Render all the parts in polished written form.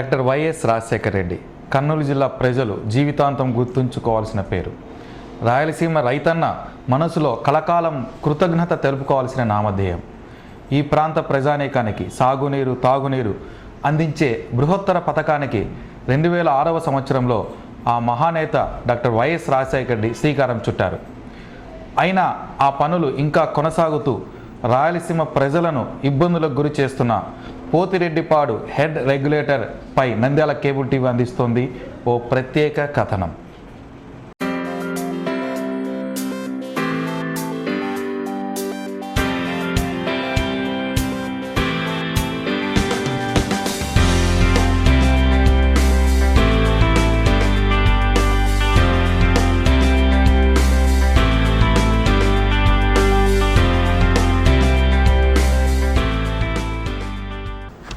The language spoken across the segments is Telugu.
డాక్టర్ వైఎస్ రాజశేఖర రెడ్డి కర్నూలు జిల్లా ప్రజలు జీవితాంతం గుర్తుంచుకోవాల్సిన పేరు. రాయలసీమ రైతన్న మనసులో కలకాలం కృతజ్ఞత తెలుపుకోవాల్సిన నామధేయం. ఈ ప్రాంత ప్రజానీకానికి సాగునీరు తాగునీరు అందించే బృహత్తర పథకానికి 2006వ సంవత్సరంలో ఆ మహానేత డాక్టర్ వైఎస్ రాజశేఖర రెడ్డి శ్రీకారం చుట్టారు. అయినా ఆ పనులు ఇంకా కొనసాగుతూ రాయలసీమ ప్రజలను ఇబ్బందులకు గురి చేస్తున్న పోతిరెడ్డిపాడు హెడ్ రెగ్యులేటర్ పై నంద్యాల కేబుల్ టీవీ అందిస్తోంది ఓ ప్రత్యేక కథనం.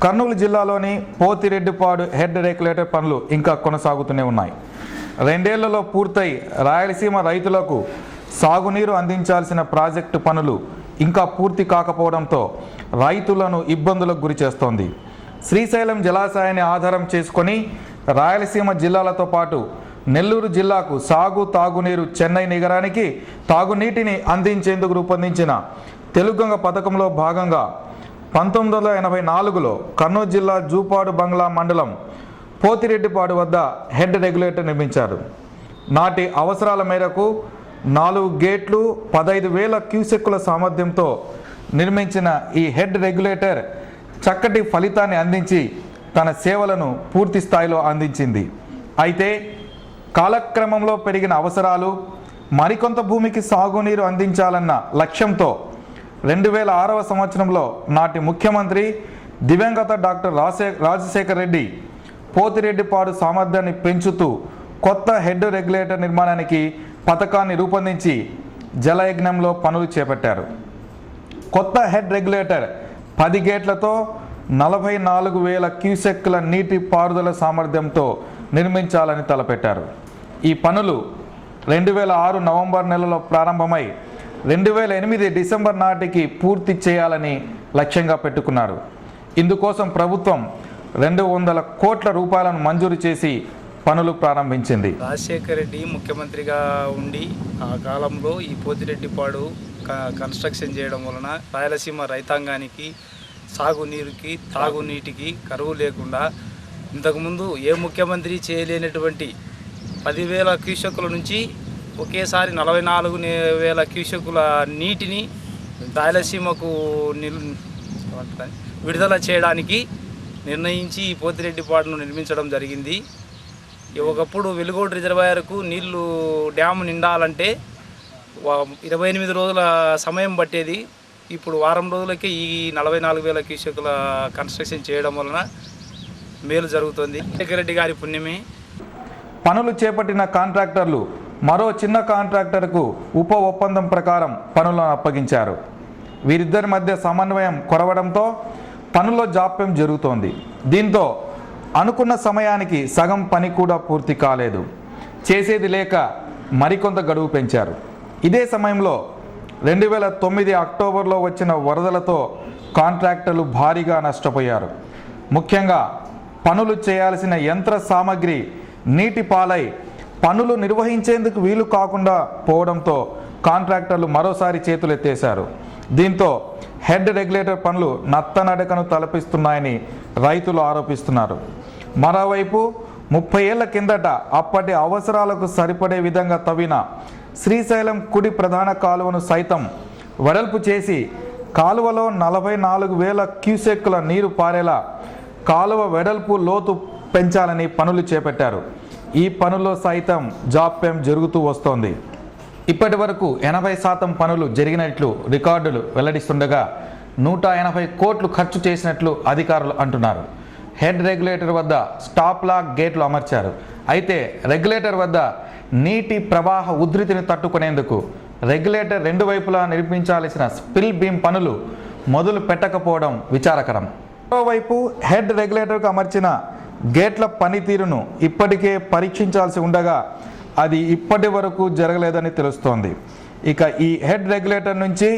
కర్నూలు జిల్లాలోని పోతిరెడ్డిపాడు హెడ్ రెగ్యులేటర్ పనులు ఇంకా కొనసాగుతూనే ఉన్నాయి. 2 ఏళ్లలో పూర్తయి రాయలసీమ రైతులకు సాగునీరు అందించాల్సిన ప్రాజెక్టు పనులు ఇంకా పూర్తి కాకపోవడంతో రైతులను ఇబ్బందులకు గురి చేస్తోంది. శ్రీశైలం జలాశయాన్ని ఆధారం చేసుకొని రాయలసీమ జిల్లాలతో పాటు నెల్లూరు జిల్లాకు సాగు తాగునీరు చెన్నై నగరానికి తాగునీటిని అందించేందుకు రూపొందించిన తెలుగంగ పథకంలో భాగంగా 1984లో కర్నూలు జిల్లా జూపాడు బంగ్లా మండలం పోతిరెడ్డిపాడు వద్ద హెడ్ రెగ్యులేటర్ నిర్మించారు. నాటి అవసరాల మేరకు 4 గేట్లు 15,000 క్యూసెక్కుల సామర్థ్యంతో నిర్మించిన ఈ హెడ్ రెగ్యులేటర్ చక్కటి ఫలితాన్ని అందించి తన సేవలను పూర్తి స్థాయిలో అందించింది. అయితే కాలక్రమంలో పెరిగిన అవసరాలు మరికొంత భూమికి సాగునీరు అందించాలన్న లక్ష్యంతో 2006వ సంవత్సరంలో నాటి ముఖ్యమంత్రి దివంగత డాక్టర్ రాజశేఖర రెడ్డి పోతిరెడ్డిపాడు సామర్థ్యాన్ని పెంచుతూ కొత్త హెడ్ రెగ్యులేటర్ నిర్మాణానికి పథకాన్ని రూపొందించి జలయజ్ఞంలో పనులు చేపట్టారు. కొత్త హెడ్ రెగ్యులేటర్ 10 గేట్లతో 44,000 క్యూసెక్కుల నీటి పారుదల సామర్థ్యంతో నిర్మించాలని తలపెట్టారు. ఈ పనులు 2006 నవంబర్ నెలలో ప్రారంభమై 2008 డిసెంబర్ నాటికి పూర్తి చేయాలని లక్ష్యంగా పెట్టుకున్నారు. ఇందుకోసం ప్రభుత్వం 200 కోట్ల రూపాయలను మంజూరు చేసి పనులు ప్రారంభించింది. రాజశేఖర రెడ్డి ముఖ్యమంత్రిగా ఉండి ఆ కాలంలో ఈ పోతిరెడ్డిపాడు కన్స్ట్రక్షన్ చేయడం వలన రాయలసీమ రైతాంగానికి సాగునీరుకి తాగునీటికి కరువు లేకుండా ఇంతకుముందు ఏ ముఖ్యమంత్రి చేయలేనటువంటి 10,000 క్యూసెక్కుల నుంచి ఒకేసారి 44,000 క్యూసెక్కుల నీటిని రాయలసీమకు విడుదల చేయడానికి నిర్ణయించి ఈ పోతిరెడ్డిపాడును నిర్మించడం జరిగింది. ఒకప్పుడు వెలుగోడు రిజర్వాయర్కు నీళ్లు డ్యాము నిండాలంటే 28 రోజుల సమయం పట్టేది. ఇప్పుడు వారం రోజులకే ఈ 44,000 క్యూసెక్కుల కన్స్ట్రక్షన్ చేయడం వలన మేలు జరుగుతుంది. రాజశేఖర రెడ్డి గారి పుణ్యమే. పనులు చేపట్టిన కాంట్రాక్టర్లు మరో చిన్న కాంట్రాక్టర్కు ఉప ఒప్పందం ప్రకారం పనులను అప్పగించారు. వీరిద్దరి మధ్య సమన్వయం కొరవడంతో పనుల్లో జాప్యం జరుగుతోంది. దీంతో అనుకున్న సమయానికి సగం పని కూడా పూర్తి కాలేదు. చేసేది లేక మరికొంత గడువు పెంచారు. ఇదే సమయంలో 2009 అక్టోబర్లో వచ్చిన వరదలతో కాంట్రాక్టర్లు భారీగా నష్టపోయారు. ముఖ్యంగా పనులు చేయాల్సిన యంత్ర సామగ్రి నీటి పాలై పనులు నిర్వహించేందుకు వీలు కాకుండా పోవడంతో కాంట్రాక్టర్లు మరోసారి చేతులెత్తేశారు. దీంతో హెడ్ రెగ్యులేటర్ పనులు నత్తనడకను తలపిస్తున్నాయని రైతులు ఆరోపిస్తున్నారు. మరోవైపు 30 ఏళ్ల కిందట అప్పటి అవసరాలకు సరిపడే విధంగా తవ్విన శ్రీశైలం కుడి ప్రధాన కాలువను సైతం వెడల్పు చేసి కాలువలో 44,000 క్యూసెక్కుల నీరు పారేలా కాలువ వెడల్పు లోతు పెంచాలని పనులు చేపట్టారు. ఈ పనుల్లో సైతం జాప్యం జరుగుతూ వస్తోంది. ఇప్పటి వరకు 80% పనులు జరిగినట్లు రికార్డులు వెల్లడిస్తుండగా 180 కోట్లు ఖర్చు చేసినట్లు అధికారులు అంటున్నారు. హెడ్ రెగ్యులేటర్ వద్ద స్టాప్ లాక్ గేట్లు అమర్చారు. అయితే రెగ్యులేటర్ వద్ద నీటి ప్రవాహ ఉధృతిని తట్టుకునేందుకు రెగ్యులేటర్ 2 వైపులా నిర్మించాల్సిన స్పిల్ బీమ్ పనులు మొదలు పెట్టకపోవడం విచారకరం. మరోవైపు హెడ్ రెగ్యులేటర్కు అమర్చిన గేట్ల పనితీరును ఇప్పటికే పరీక్షించాల్సి ఉండగా అది ఇప్పటి వరకు జరగలేదని తెలుస్తోంది. ఇక ఈ హెడ్ రెగ్యులేటర్ నుంచి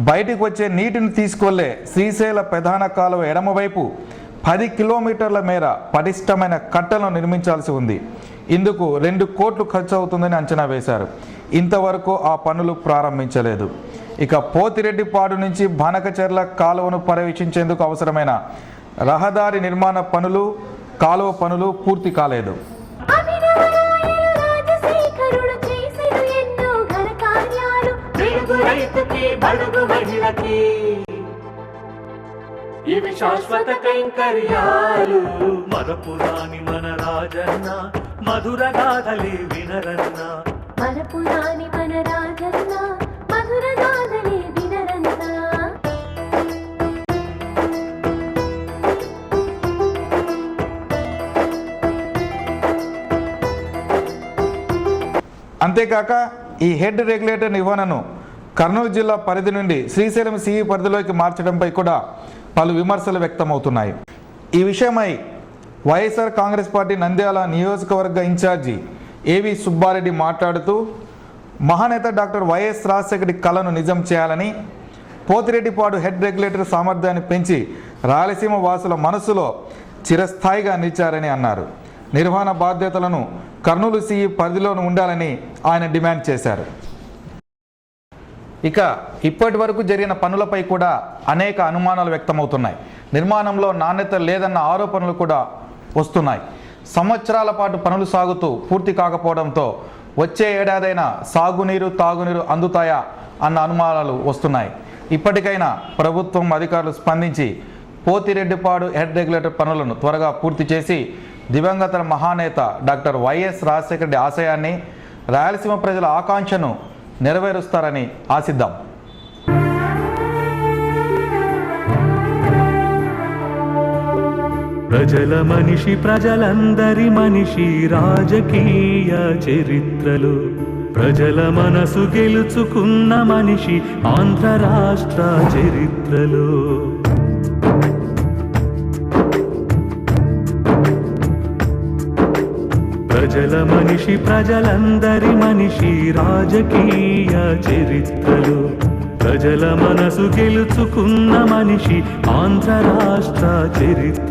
బయటికి వచ్చే నీటిని తీసుకెళ్లే శ్రీశైల ప్రధాన కాలువ ఎడమవైపు 10 కిలోమీటర్ల మేర పటిష్టమైన కట్టలను నిర్మించాల్సి ఉంది. ఇందుకు 2 కోట్లు ఖర్చు అవుతుందని అంచనా వేశారు. ఇంతవరకు ఆ పనులు ప్రారంభించలేదు. ఇక పోతిరెడ్డిపాడు నుంచి బనకచెర్ల కాలువను పర్యవేక్షించేందుకు అవసరమైన రహదారి నిర్మాణ పనులు, కాలువ పనులు పూర్తి కాలేదు. ఇవి శాశ్వత కైంకర్యాలు మరపురాని మన రాజన్న మధుర గాథలే వినరన్న మరపురాని మన రాజన్న మధుర గాథలే వినరన్న. అంతేకాక ఈ హెడ్ రెగ్యులేటర్ నిర్వహణను కర్నూలు జిల్లా పరిధి నుండి శ్రీశైలం సిఈ పరిధిలోకి మార్చడంపై కూడా పలు విమర్శలు వ్యక్తమవుతున్నాయి. ఈ విషయమై వైఎస్ఆర్ కాంగ్రెస్ పార్టీ నంద్యాల నియోజకవర్గ ఇన్ఛార్జి ఏవి సుబ్బారెడ్డి మాట్లాడుతూ మహానేత డాక్టర్ వైఎస్ రాజశేఖర కలను నిజం చేయాలని, పోతిరెడ్డిపాడు హెడ్ రెగ్యులేటర్ సామర్థ్యాన్ని పెంచి రాయలసీమ వాసుల మనస్సులో చిరస్థాయిగా నిలిచారని అన్నారు. నిర్వహణ బాధ్యతలను కర్నూలు సిఈ పరిధిలోనూ ఉండాలని ఆయన డిమాండ్ చేశారు. ఇక ఇప్పటి వరకు జరిగిన పనులపై కూడా అనేక అనుమానాలు వ్యక్తమవుతున్నాయి. నిర్మాణంలో నాణ్యత లేదన్న ఆరోపణలు కూడా వస్తున్నాయి. సంవత్సరాల పాటు పనులు సాగుతూ పూర్తి కాకపోవడంతో వచ్చే ఏడాదైనా సాగునీరు, తాగునీరు అందుతాయా అన్న అనుమానాలు వస్తున్నాయి. ఇప్పటికైనా ప్రభుత్వం అధికారులు స్పందించి పోతిరెడ్డిపాడు హెడ్ రెగ్యులేటర్ పనులను త్వరగా పూర్తి చేసి దివంగత మహానేత డాక్టర్ వైఎస్ రాజశేఖర రెడ్డి ఆశయాన్ని, రాయలసీమ ప్రజల ఆకాంక్షను నెరవేరుస్తారని ఆశిద్దాం. ప్రజల మనిషి, ప్రజలందరి మనిషి, రాజకీయ చరిత్రలు ప్రజల మనసు గెలుచుకున్న మనిషి, ఆంధ్ర రాష్ట్ర చరిత్రలు. ప్రజల మనిషి, ప్రజలందరి మనిషి, రాజకీయ చరిత్రలు ప్రజల మనసు గెలుచుకున్న మనిషి, ఆంధ్ర రాష్ట్ర చరిత్ర.